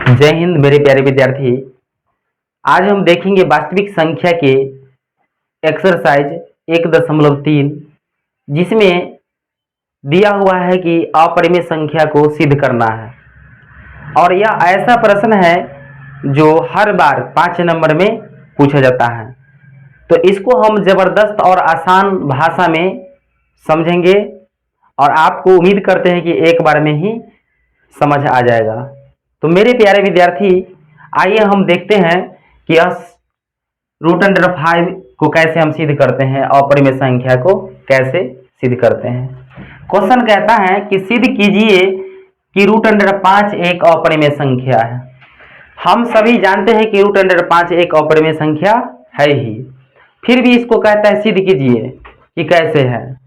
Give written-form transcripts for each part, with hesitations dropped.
जय हिंद मेरे प्यारे विद्यार्थी। आज हम देखेंगे वास्तविक संख्या के एक्सरसाइज 1.3 जिसमें दिया हुआ है कि अपरिमेय संख्या को सिद्ध करना है और यह ऐसा प्रश्न है जो हर बार 5 नंबर में पूछा जाता है। तो इसको हम जबरदस्त और आसान भाषा में समझेंगे और आपको उम्मीद करते हैं कि एक बार में ही समझ आ जाएगा। तो मेरे प्यारे विद्यार्थी, आइए हम देखते हैं कि √5 को कैसे हम सिद्ध करते हैं, अपरिमेय संख्या को कैसे सिद्ध करते हैं। क्वेश्चन कहता है कि सिद्ध कीजिए कि √5 एक अपरिमेय संख्या है। हम सभी जानते हैं कि √5 एक अपरिमेय संख्या है ही, फिर भी इसको कहता है सिद्ध कीजिए कि कैसे है।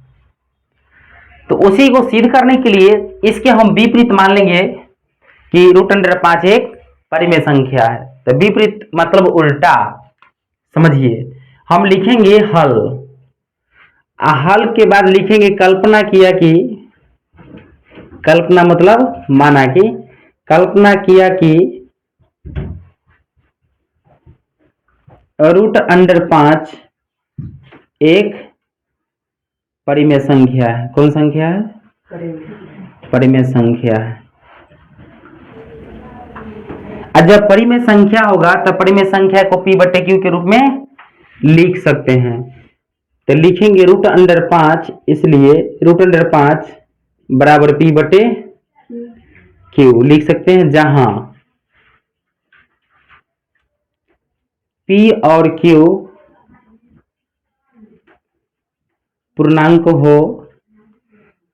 तो उसी को सिद्ध करने के लिए इसके हम विपरीत मान लेंगे कि √5 एक परिमेय संख्या है। तो विपरीत मतलब उल्टा। समझिए, हम लिखेंगे हल। हल के बाद लिखेंगे कल्पना किया कि, कल्पना मतलब माना कि, कल्पना किया कि √5 एक परिमेय संख्या है। कौन संख्या है? परिमेय संख्या है। जब परिमेय संख्या होगा तब परिमेय संख्या को P/Q के रूप में लिख सकते हैं। तो लिखेंगे √5, इसलिए √5 बराबर P/Q लिख सकते हैं, जहां P और Q पूर्णांक हो,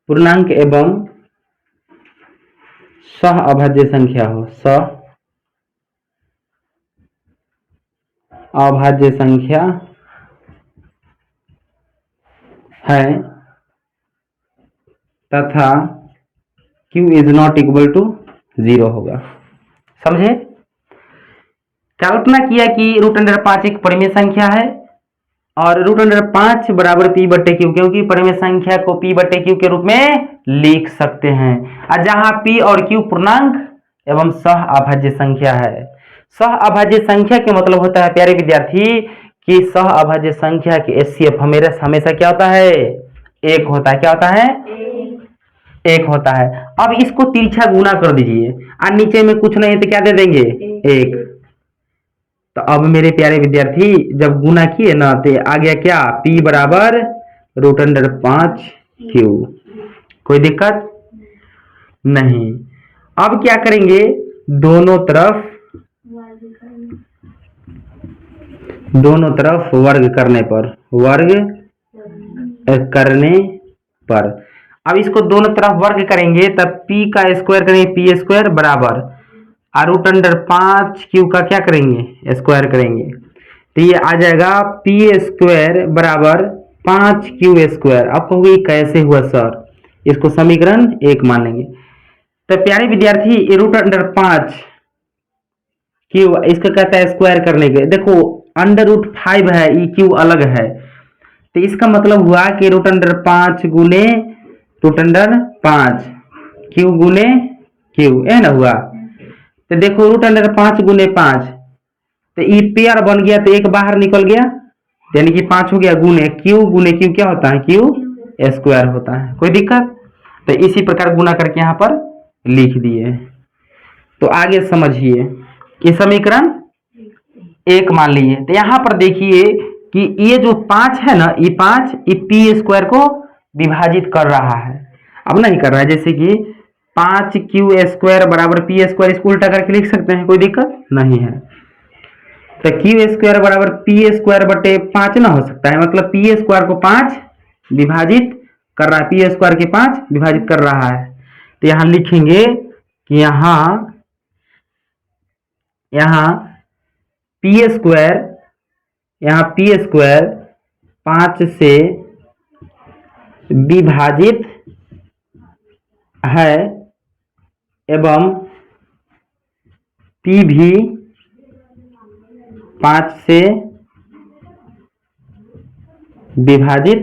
पूर्णांक एवं सह अभाज्य संख्या हो, सह अभाज्य संख्या है तथा Q is not equal to 0 होगा। समझे? कल्पना किया कि √5 एक परिमेय संख्या है और √5 बराबर P/Q, क्योंकि परिमेय संख्या को P/Q के रूप में लिख सकते हैं। और जहां P और Q पूर्णांक एवं सह अभाज्य संख्या है। सह अभाज्य संख्या के मतलब होता है प्यारे विद्यार्थी कि सह अभाज्य संख्या के HCF हमेशा क्या होता है? एक होता है। क्या होता है? एक होता है। अब इसको तिरछा गुना कर दीजिए और नीचे में कुछ नहीं तो क्या दे देंगे? एक। तो अब मेरे प्यारे विद्यार्थी जब गुना किए ना तो आ गया क्या? P बराबर √5Q। कोई दिक्कत नहीं। अब क्या करेंगे? दोनों तरफ वर्ग करने पर अब इसको दोनों तरफ वर्ग करेंगे तब P का स्क्वायर करेंगे, P² बराबर √5Q का क्या करेंगे? स्क्वायर करेंगे। तो ये आ जाएगा P² बराबर 5Q²। अब कहोगे कैसे हुआ सर? इसको समीकरण 1 मान लेंगे। तो प्यारे विद्यार्थी √5Q इसका कहता है स्क्वायर करने के। देखो √5 है, Q अलग है, तो इसका मतलब हुआ कि √5 गुने √5 Q गुने Q है ना हुआ। तो देखो √5 गुने 5, तो ये पेयर बन गया, तो एक बाहर निकल गया, यानी कि 5 हो गया, गुने Q क्या होता है? Q² होता है। कोई दिक्कत? तो इसी प्रकार गुना करके यहाँ पर लिख दिए। तो आगे समझिए, ये समीकरण 1 मान लिए। तो यहाँ पर देखिए कि ये जो 5 है ना, ये 5 ये P² को विभाजित कर रहा है। अब नहीं कर रहा है, जैसे कि 5Q² बराबर P², इसको उल्टा करके लिख सकते हैं, कोई दिक्कत नहीं है। तो Q² बराबर P²/5 ना हो सकता है, मतलब P² को 5 विभाजित कर रहा है, P² के 5 विभाजित कर रहा है। तो यहां लिखेंगे कि यहां P² 5 से विभाजित है एवं P भी 5 से विभाजित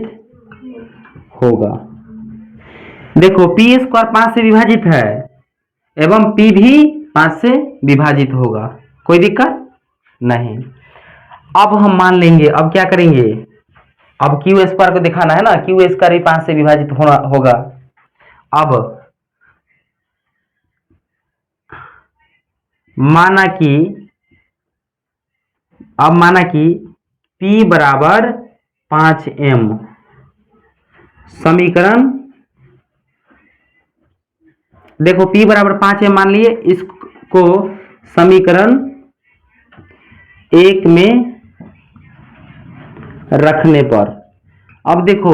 होगा। देखो P² 5 से विभाजित है एवं P भी 5 से विभाजित होगा, कोई दिक्कत नहीं। अब हम मान लेंगे, अब क्या करेंगे, अब क्यू स्क्वायर को दिखाना है ना, क्यू स्क्वायर भी 5 से विभाजित होगा। अब माना कि P बराबर 5m, समीकरण देखो P बराबर 5m मान लिए, इसको समीकरण 1 में रखने पर, अब देखो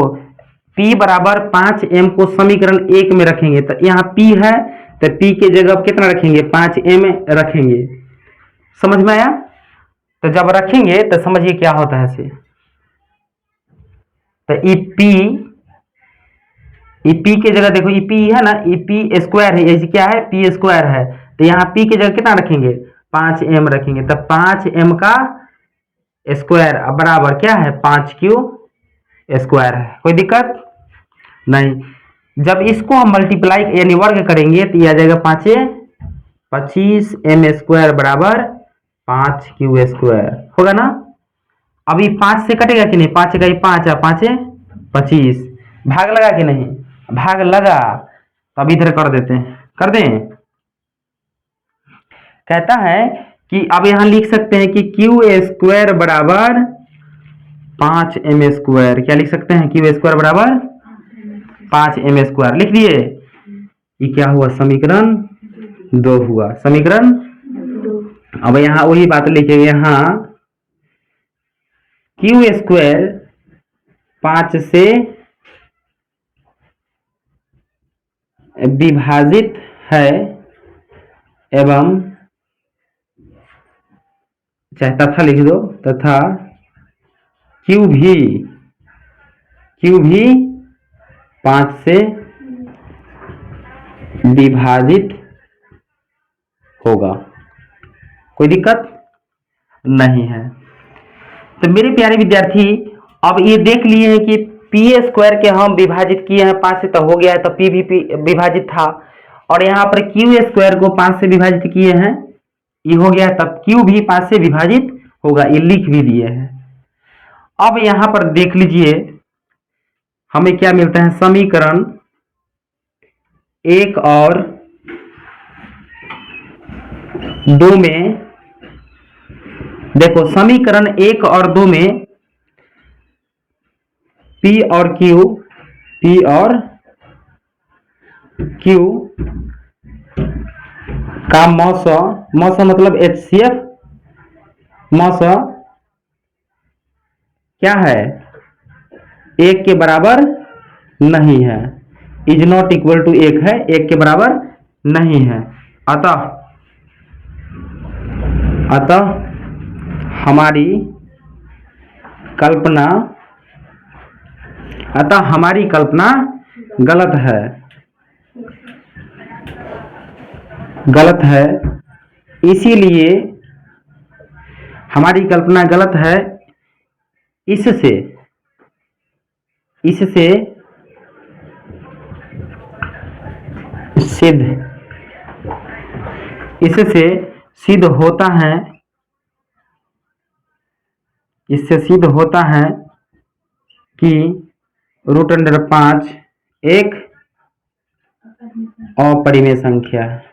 P बराबर 5m को समीकरण 1 में रखेंगे तो यहाँ P है, तो P के जगह कितना रखेंगे, 5m रखेंगे, समझ में आया। तो जब रखेंगे तो समझिए क्या होता है इसे, तो ई P के जगह देखो ई P है ना, ई P स्क्वायर है, ऐसे क्या है, P स्क्वायर है, तो यहाँ P के जगह कितना रखेंगे, 5m रखेंगे, तो 5m का स्क्वायर बराबर क्या है, 5q स्क्वायर है, कोई दिक्कत नहीं। जब इसको हम मल्टीप्लाई यानी वर्ग करेंगे तो यह आ जाएगा 25m स्क्वायर बराबर 5q स्क्वायर होगा ना। अभी 5 से कटेगा कि नहीं, 5 का 5 है, 5 25, भाग लगा कि नहीं, भाग लगा, तो अभी इधर कर देते हैं, कर दें। कहता है कि अब यहां लिख सकते हैं कि क्यू स्क्वायर बराबर 5m स्क्वायर, क्या लिख सकते हैं, क्यू स्क्वायर बराबर 5m स्क्वायर लिख दिए। ये क्या हुआ, समीकरण 2 हुआ, समीकरण। अब यहां वही बात लिखेंगे, यहां क्यू स्क्वायर 5 से विभाजित है एवं, चाहे तथा लिख दो, तथा क्यू भी 5 से विभाजित होगा, कोई दिक्कत नहीं है। तो मेरे प्यारे विद्यार्थी, अब ये देख लिए हैं कि पी स्क्वायर के हम विभाजित किए हैं 5 से, तो हो गया है, तो पी भी विभाजित था, और यहाँ पर क्यू स्क्वायर को 5 से विभाजित किए हैं, ये हो गया, तब क्यू भी 5 से विभाजित होगा, ये लिख भी दिए हैं। अब यहां पर देख लीजिए हमें क्या मिलता है, समीकरण 1 और 2 में, देखो समीकरण 1 और 2 में P और Q का मौसा मतलब HCF मौसा क्या है, 1 के बराबर नहीं है, इज नॉट इक्वल टू 1 है, 1 के बराबर नहीं है। अतः हमारी कल्पना गलत है, इसीलिए हमारी कल्पना गलत है, इससे सिद्ध होता है कि √5 एक अपरिमेय संख्या है।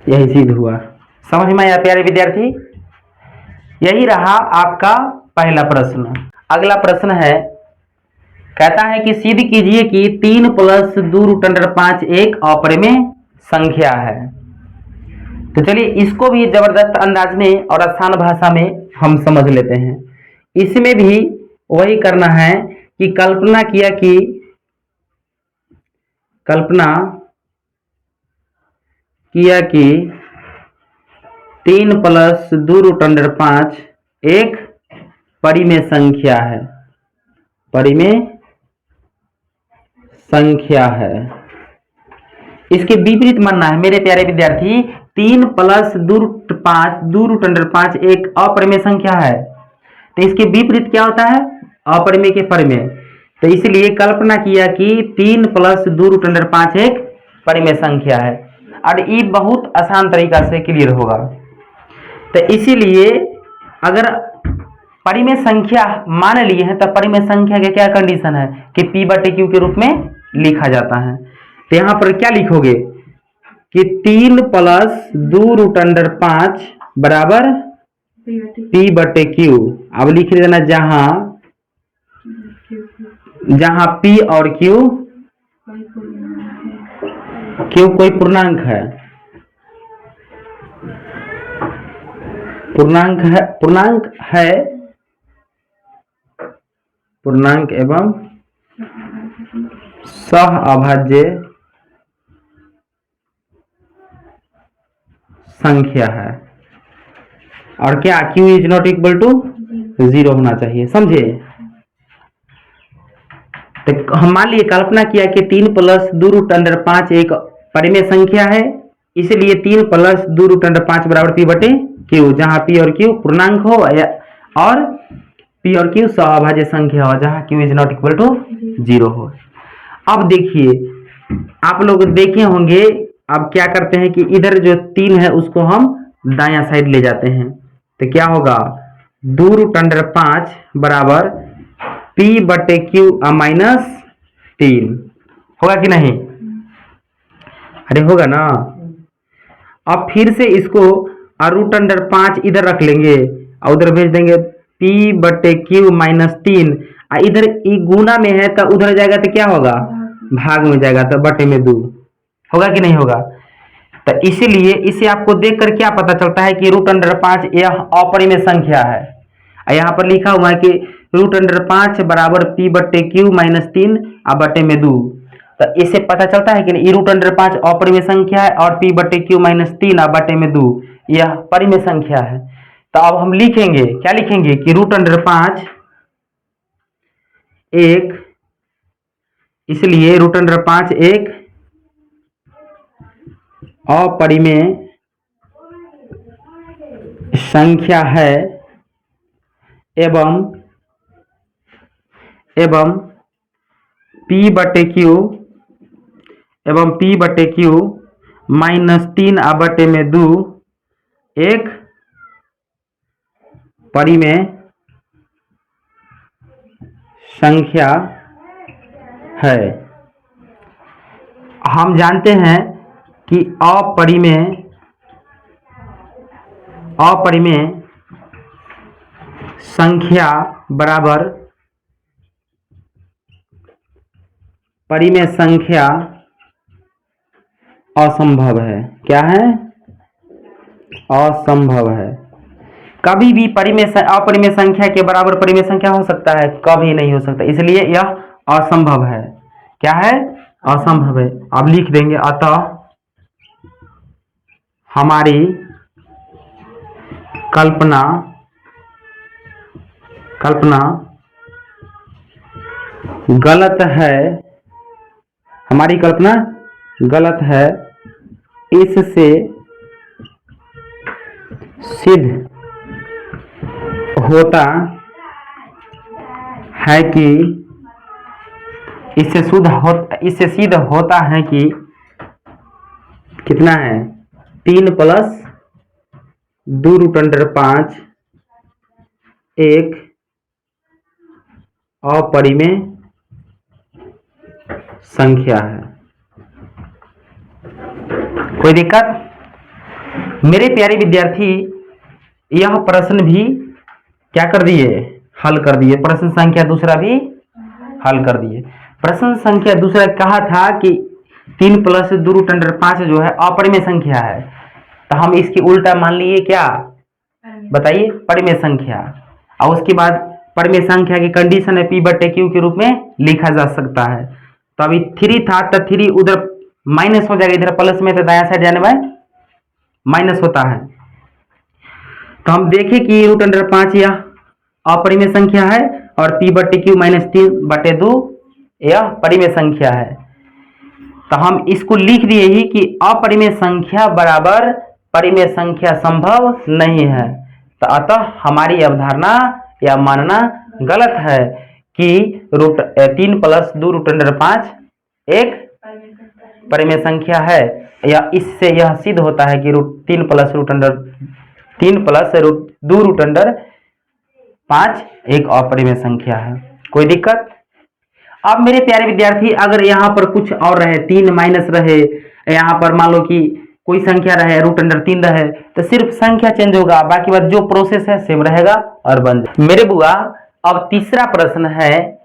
यही सिद्ध हुआ, समझ में आया प्यारे विद्यार्थी। यही रहा आपका पहला प्रश्न। अगला प्रश्न है, कहता है कि सिद्ध कीजिए कि 3 + 2√5 एक अपरिमेय संख्या है। तो चलिए इसको भी जबरदस्त अंदाज में और आसान भाषा में हम समझ लेते हैं। इसमें भी वही करना है कि कल्पना किया कि 3 + 2√5 एक परिमेय संख्या है। इसके विपरीत मानना है मेरे प्यारे विद्यार्थी, 3 + 2√5 एक अपरिमेय संख्या है, तो इसके विपरीत क्या होता है, अपरिमेय के परिमेय। तो इसलिए कल्पना किया कि 3 प्लस 2 रूट अंडर 5 एक परिमेय संख्या है और ये बहुत आसान तरीका से क्लियर होगा। तो इसीलिए अगर परिमेय संख्या मान लिए हैं तो परिमेय संख्या के क्या कंडीशन है कि p बटे q के रूप में लिखा जाता है। तो यहाँ पर क्या लिखोगे कि 3 प्लस 2 रूट अंडर 5 बराबर p बटे q। अब लिख देना जहां p और q कोई पूर्णांक है, पूर्णांक एवं सह अभाज्य संख्या है और क्या q is not equal to 0 होना चाहिए, समझे। तो हम मान लिए कल्पना किया कि 3 प्लस 2 रूट अंडर 5 एक परिमेय संख्या है, इसलिए 3 प्लस 2 रूट अंडर 5 बराबर p बटे q, जहां p और q पूर्णांक हो और p और q सहअभाज्य संख्या हो जहां q is not equal to 0 हो। अब देखिए आप लोग देखे होंगे, अब क्या करते हैं कि इधर जो 3 है उसको हम दायां साइड ले जाते हैं, तो क्या होगा 2 रूट अंडर 5 बराबर p बटे q माइनस 3 होगा कि नहीं, अरे होगा ना। अब फिर से इसको रूट अंडर 5 इधर रख लेंगे और उधर भेज देंगे p बटे q माइनस 3, इधर गुना में है तो उधर जाएगा तो क्या होगा भाग में जाएगा तो बटे में 2 होगा कि नहीं होगा। तो इसीलिए इसे आपको देखकर क्या पता चलता है कि रूट अंडर 5 यह अपरिमेय संख्या है। यहाँ पर लिखा हुआ है कि रूट अंडर 5 बराबर p बटे q माइनस 3 बटे में 2, तो इससे पता चलता है कि रूट अंडर 5 अपरिमेय संख्या है और p बटे q माइनस 3 बटे में 2 यह परिमेय संख्या है। तो अब हम लिखेंगे, क्या लिखेंगे कि रूट अंडर 5 एक, इसलिए रूट अंडर 5 एक अपरिमेय संख्या है एवं p बटे q माइनस 3 बटे में 2 एक परिमेय संख्या है। हम जानते हैं कि अपरिमेय संख्या बराबर परिमेय संख्या असंभव है। क्या है, असंभव है। कभी भी अपरिमेय संख्या के बराबर परिमेय संख्या हो सकता है, कभी नहीं हो सकता, इसलिए यह असंभव है। क्या है, असंभव है। अब लिख देंगे अतः हमारी कल्पना गलत है, हमारी कल्पना गलत है, इससे सिद्ध होता है कि इससे सिद्ध होता है कि कितना है 3 प्लस 2 रूट अंडर 5 एक अपरिमेय संख्या है। कोई दिक्कत? मेरे प्यारे विद्यार्थी, यह प्रश्न भी क्या कर दिए, हल कर दिए। प्रश्न संख्या दूसरा भी हल कर दिए। प्रश्न संख्या दूसरा कहा था कि 3 प्लस 2 रूट अंडर 5 जो है अपरिमेय संख्या है, तो हम इसकी उल्टा मान लिए क्या, बताइए, परिमेय संख्या। और उसके बाद परिमेय संख्या की कंडीशन है p बटे q के रूप में लिखा जा सकता है। तो अभी 3 था तो 3 उधर माइनस हो जाएगा, इधर प्लस में तो दायां साइड जाने में माइनस होता है। तो हम देखें कि रूट अंडर 5 यह अपरिमेय संख्या है और p बटे q माइनस 3 बटे 2 यह परिमेय संख्या है। तो हम इसको लिख दिए ही कि अपरिमेय संख्या बराबर परिमेय संख्या संभव नहीं है। तो अतः हमारी अवधारणा या मानना गलत है कि रूट 3 प्लस 2 रूट अंडर 5 एक परिमेय संख्या है, या इससे यह सिद्ध होता है कि 3 प्लस 2 रूट अंडर 5 एक अपरिमेय संख्या है। कोई दिक्कत? अब मेरे प्यारे विद्यार्थी, अगर यहाँ पर कुछ और रहे, 3 माइनस रहे, यहाँ पर मान लो कि कोई संख्या रहे, रूट अंडर 3 रहे, तो सिर्फ संख्या चेंज होगा, बाकी बात जो प्रोसेस है सेम रहेगा और बन जाए। मेरे बुआ, अब तीसरा प्रश्न है,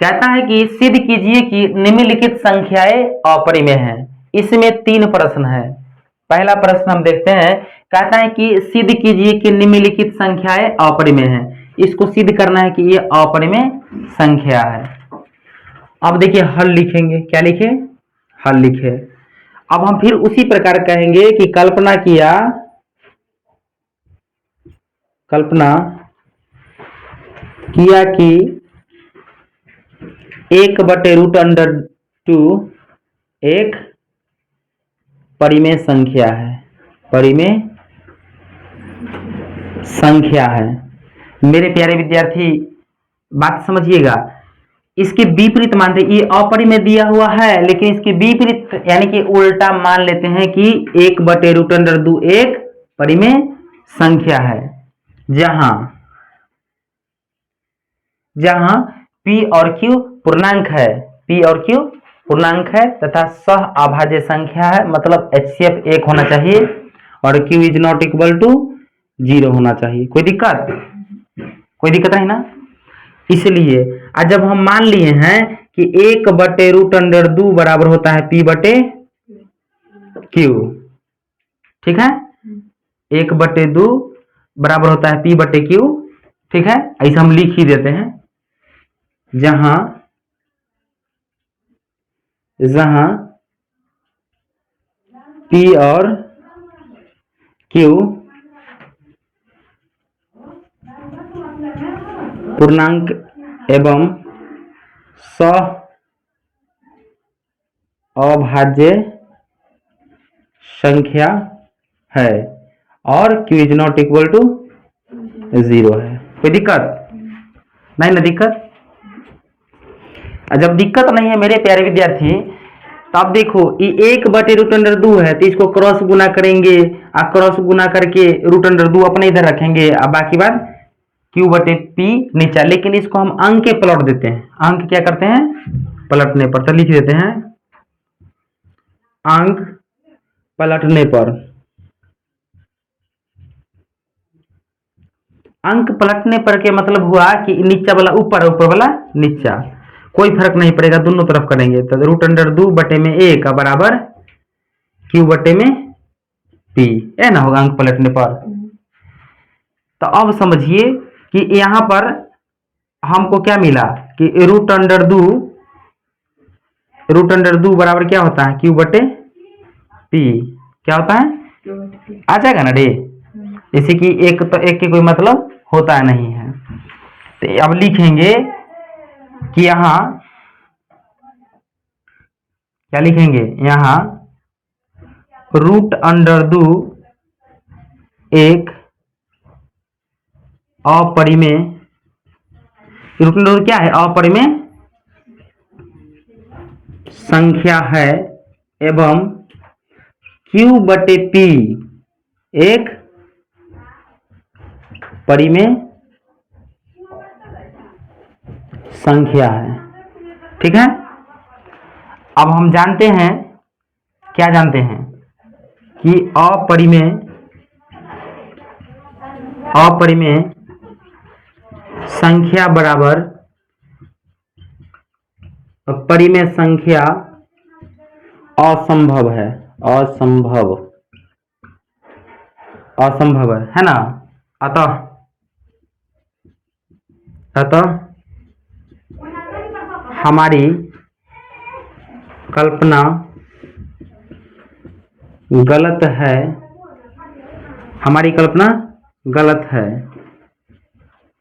कहता है कि सिद्ध कीजिए कि निम्नलिखित संख्याएं अपरिमेय हैं। इसमें 3 प्रश्न है। पहला प्रश्न हम देखते हैं, कहता है कि सिद्ध कीजिए कि निम्नलिखित संख्याएं अपरिमेय हैं। इसको सिद्ध करना है कि ये अपरिमेय संख्या है। अब देखिए हल लिखेंगे, क्या लिखे? हल लिखे। अब हम फिर उसी प्रकार कहेंगे कि कल्पना किया कि 1/√2 एक परिमेय संख्या है। परिमेय संख्या है। मेरे प्यारे विद्यार्थी, बात समझिएगा, इसके विपरीत मानते, ये अपरिमेय दिया हुआ है, लेकिन इसके विपरीत यानी कि उल्टा मान लेते हैं कि 1/√2 एक परिमेय संख्या है, जहां P और Q पूर्णांक है, P और Q पूर्णांक है तथा सह अभाज्य संख्या है, मतलब HCF 1 होना चाहिए और Q is not equal to 0 होना चाहिए। कोई दिक्कत? कोई दिक्कत है ना? इसलिए आज जब हम मान लिए हैं कि 1/√2 बराबर होता है P/Q, ठीक है, 1/2 बराबर होता है P/Q, ठीक है, ऐसा हम लिख ही देते हैं, जहां P और Q पूर्णांक एवं सह अभाज्य संख्या है और Q is not equal to 0 है। कोई दिक्कत नहीं ना? दिक्कत? जब दिक्कत नहीं है मेरे प्यारे विद्यार्थी, तो आप देखो ये 1/√2 है, तो इसको क्रॉस गुना करेंगे, क्रॉस गुना करके √2 अपने इधर रखेंगे, अब बाकी बात Q/P नीचा। लेकिन इसको हम अंक के पलट देते हैं। अंक क्या करते हैं? पलटने पर। तो लिख देते हैं अंक पलटने पर। अंक पलटने पर के मतलब हुआ कि नीचा वाला ऊपर, ऊपर वाला नीचा, कोई फर्क नहीं पड़ेगा, दोनों तरफ करेंगे। तो √2 बटे में 1 बराबर Q/P है ना, होगा अंक पलटने पर। तो अब समझिए कि यहां पर हमको क्या मिला कि √2 बराबर क्या होता है? Q/P। क्या होता है? आ जाएगा ना रे? जैसे कि एक तो एक के कोई मतलब होता नहीं है। तो अब लिखेंगे कि यहां क्या लिखेंगे? यहां √2 एक अपरिमेय, √2 क्या है? अपरिमेय संख्या है एवं Q/P एक परिमेय संख्या है। ठीक है, अब हम जानते हैं, क्या जानते हैं कि अपरिमेय संख्या बराबर परिमेय संख्या असंभव है। असंभव है ना? अतः हमारी कल्पना गलत है। हमारी कल्पना गलत है।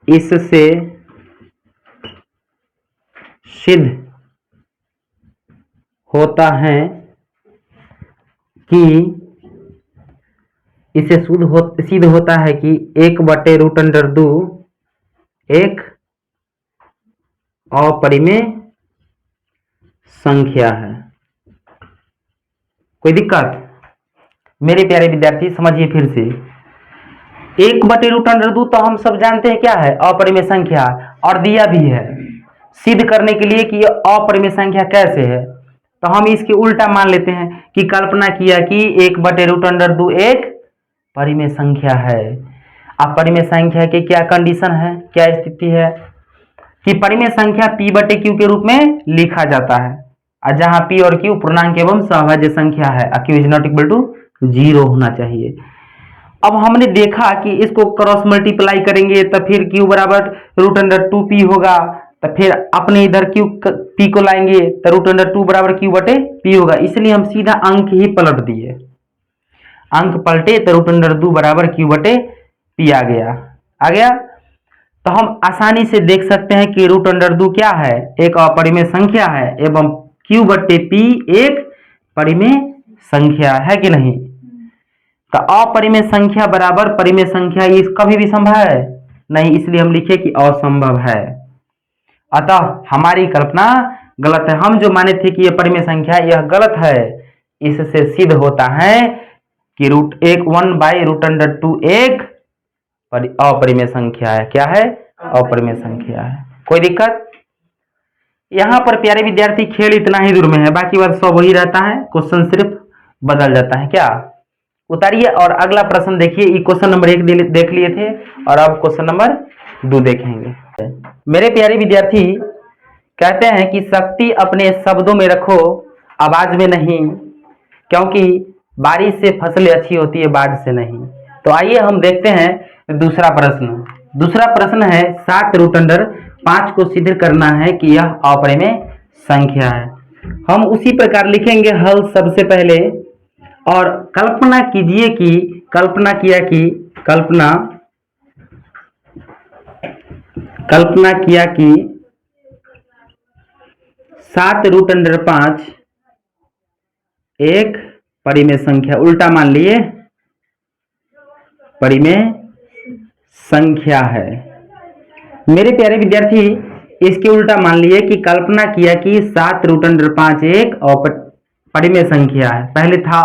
इससे सिद्ध होता है कि इसे सिद्ध होता है कि 1/√2 एक अपरिमेय संख्या है। कोई दिक्कत? मेरे प्यारे विद्यार्थी समझिए फिर से, 1/√2 तो हम सब जानते हैं क्या है, अपरिमेय संख्या, और दिया भी है सिद्ध करने के लिए कि यह अपरिमेय संख्या कैसे है। तो हम इसके उल्टा मान लेते हैं कि कल्पना किया कि 1/√2 एक परिमेय संख्या है। अब परिमेय संख्या के क्या कंडीशन है, क्या स्थिति है कि परिमेय संख्या p/q के रूप में लिखा जाता है, और जहां p और q पूर्णांक एवं सभाज्य संख्या है, q is not equal to 0 होना चाहिए। अब हमने देखा कि इसको क्रॉस मल्टीप्लाई करेंगे तो फिर q बराबर √2p होगा, तो फिर अपने इधर p को लाएंगे तो √2 बराबर q/p होगा, इसलिए हम सीधा अंक ही पलट दिए, अंक पलटे तो √2 बराबर q/p आ गया। तो हम आसानी से देख सकते हैं कि √2 क्या है, एक अपरिमेय संख्या है एवं q/p एक परिमेय संख्या है कि नहीं। तो अपरिमेय संख्या बराबर परिमेय संख्या, ये कभी भी संभव है नहीं, इसलिए हम लिखे कि असंभव है। अतः हमारी कल्पना गलत है, हम जो माने थे कि यह परिमेय संख्या, यह गलत है। इससे सिद्ध होता है कि 1/√2 एक अपरिमेय संख्या है। क्या है? अपरिमेय संख्या है। कोई दिक्कत? यहां पर प्यारे विद्यार्थी खेल इतना ही दूर में है, बाकी बात सब वही रहता है, क्वेश्चन सिर्फ बदल जाता है। क्या? उतारिए और अगला प्रश्न देखिए। ये क्वेश्चन नंबर 1 देख लिए थे और अब क्वेश्चन नंबर 2 देखेंगे। मेरे प्यारे विद्यार्थी कहते हैं कि शक्ति अपने शब्दों में रखो, आवाज में नहीं, क्योंकि बारिश से फसलें अच्छी होती है, बाढ़ से नहीं। तो आइए हम देखते हैं दूसरा प्रश्न। दूसरा प्रश्न है 7√5 को सिद्ध करना है कि यह अपरिमेय संख्या है। हम उसी प्रकार लिखेंगे हल सबसे पहले, और कल्पना किया कि 7√5 एक परिमेय संख्या, उल्टा मान लिए परिमेय संख्या है। मेरे प्यारे विद्यार्थी इसके उल्टा मान लिए कि कल्पना किया कि 7√5 एक परिमेय संख्या है। पहले था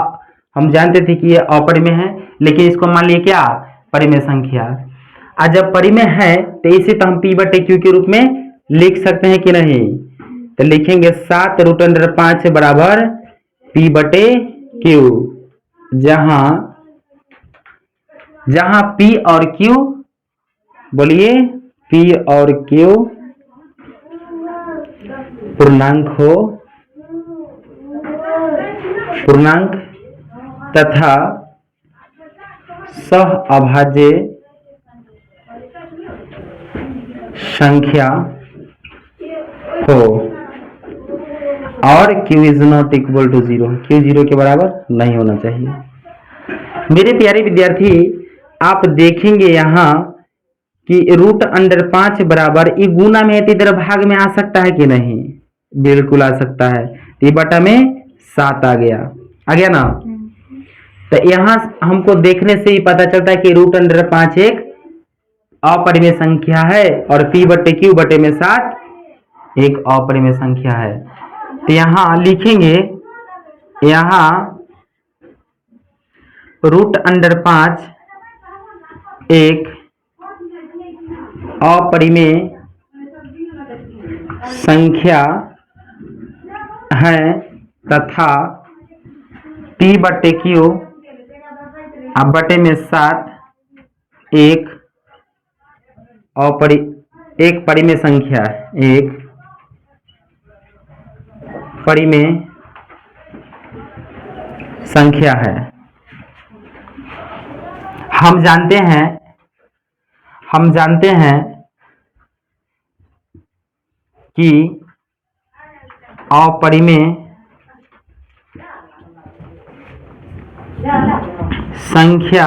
हम जानते थे कि यह अपरिमेय है, लेकिन इसको मान लिए क्या? परिमेय संख्या। आज जब परिमेय है तो इसे तो हम p/q के रूप में लिख सकते हैं कि नहीं। तो लिखेंगे 7√5 बराबर p/q, जहां p और q, बोलिए, p और q पूर्णांक तथा सह अभाज्य संख्या हो, और q is not equal to 0, q 0 के बराबर नहीं होना चाहिए। मेरे प्यारे विद्यार्थी आप देखेंगे यहाँ कि √5 बराबर, ये गुना में इधर भाग में आ सकता है कि नहीं? बिल्कुल आ सकता है। ये बटा में 7 आ गया ना। तो यहाँ हमको देखने से ही पता चलता है कि √5 एक अपरिमेय संख्या है और p/q बटे में 7 एक अपरिमेय संख्या है। तो यहाँ लिखेंगे, यहाँ √5 एक अपरिमेय संख्या है तथा p/q बटे में 7 एक परिमेय संख्या है, एक परिमेय संख्या है। हम जानते हैं कि अपरिमेय संख्या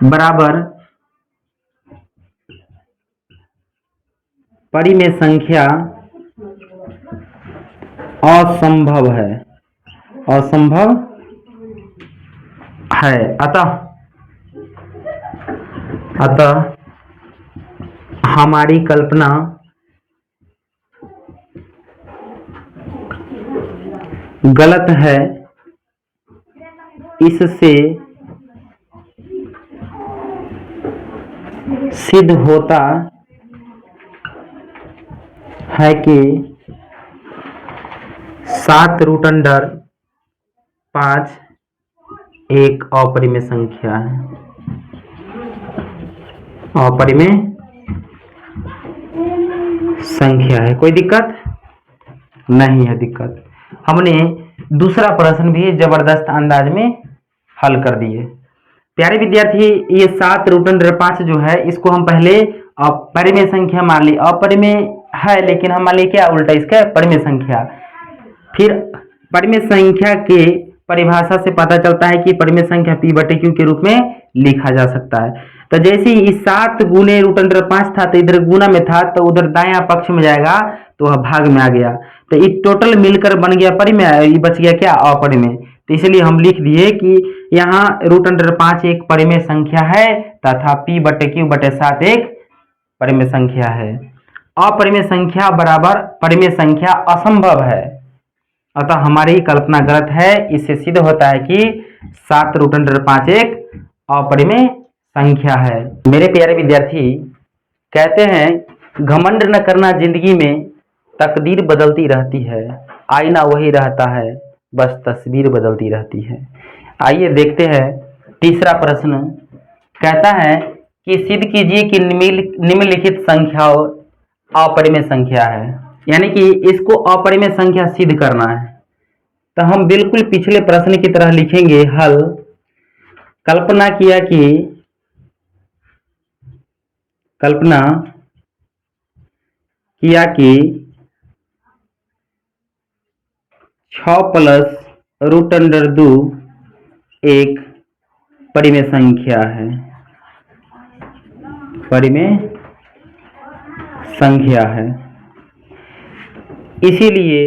बराबर परिमेय संख्या असंभव है, अतः हमारी कल्पना गलत है, इससे सिद्ध होता है कि 7 रूट अंडर 5 एक अपरिमेय संख्या है। अपरिमेय संख्या है। कोई दिक्कत नहीं है। दिक्कत हमने दूसरा प्रश्न भी जबरदस्त अंदाज में हल कर दिए। प्यारे विद्यार्थी, ये 7 रूट अंडर 5 जो है इसको हम पहले अपरिमेय संख्या मान ली। अपरिमेय है लेकिन हम मान ली क्या उल्टा इसका परिमेय संख्या। फिर परिमेय संख्या के परिभाषा से पता चलता है कि परिमेय संख्या p/q के रूप में लिखा जा सकता है। तो जैसे ही 7 गुने रूट अंडर 5 था तो इधर गुना में था तो उधर दायां पक्ष में जाएगा तो वह भाग में आ गया, तो ये टोटल मिलकर बन गया परिमेय, ये बच गया क्या अपरिमेय। तो इसलिए हम लिख दिए कि यहाँ रूट अंडर 5 एक परिमेय संख्या है तथा p/q/7 एक परिमेय संख्या है। अपरिमेय संख्या बराबर परिमेय संख्या असंभव है, अतः हमारी कल्पना गलत है। इससे सिद्ध होता है कि 7 रूट अंडर 5 एक अपरिमेय संख्या है। मेरे प्यारे विद्यार्थी, कहते हैं घमंड न करना, जिंदगी में तकदीर बदलती रहती है, आईना वही रहता है, बस तस्वीर बदलती रहती है। आइए देखते हैं तीसरा प्रश्न। कहता है कि सिद्ध कीजिए कि निम्नलिखित संख्याओं अपरिमेय संख्या है, यानी कि इसको अपरिमेय संख्या सिद्ध करना है। तो हम बिल्कुल पिछले प्रश्न की तरह लिखेंगे हल। कल्पना किया कि 6 प्लस रूट अंडर 2 एक परिमेय संख्या है। परिमेय संख्या है, इसीलिए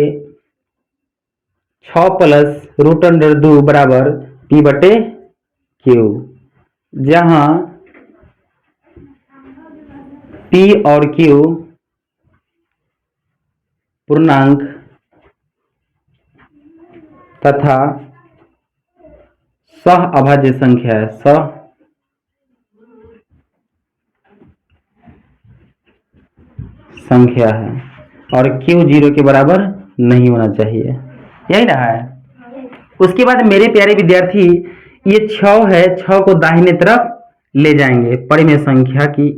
6 प्लस रूट अंडर 2 बराबर p/q, जहां p और q पूर्णांक तथा सह अभाज्य संख्या है। सह संख्या है और q 0 के बराबर नहीं होना चाहिए, यही ना है। उसके बाद मेरे प्यारे विद्यार्थी, ये 6 है, 6 को दाहिने तरफ ले जाएंगे परिमेय संख्या की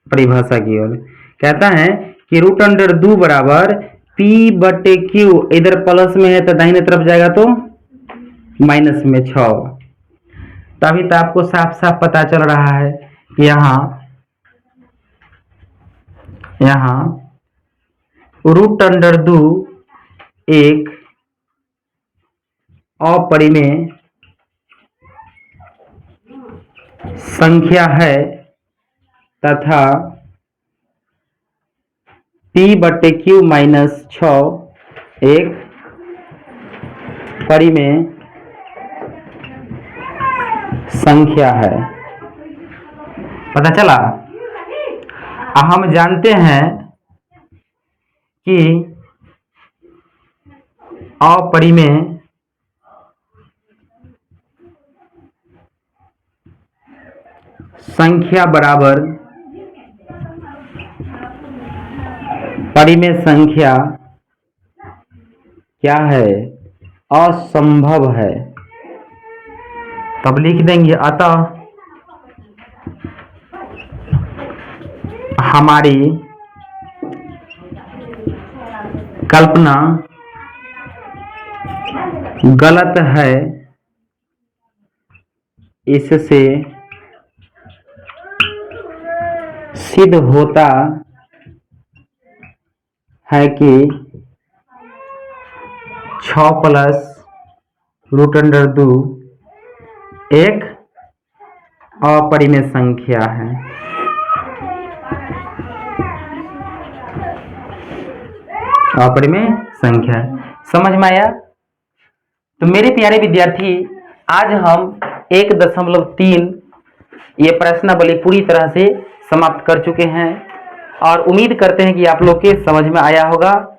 परिभाषा की ओर। कहता है कि रूट अंडर 2 बराबर p/q, इधर प्लस में है तो दाहिने तरफ जाएगा तो माइनस में 6। तभी तो आपको साफ साफ पता चल रहा है कि यहाँ रूट अंडर 2 एक अपरिमेय संख्या है तथा p/q माइनस 6 एक परिमेय संख्या है। पता चला। हम जानते हैं कि अपरिमेय संख्या बराबर परिमेय संख्या क्या है? असंभव है। तब लिख देंगे अतः हमारी कल्पना गलत है, इससे सिद्ध होता है कि 6 प्लस रूट अंडर 2 एक अपरिमेय संख्या है। अपरिमेय संख्या समझ में आया? तो मेरे प्यारे विद्यार्थी, आज हम 1.3 ये प्रश्नावली पूरी तरह से समाप्त कर चुके हैं और उम्मीद करते हैं कि आप लोग के समझ में आया होगा।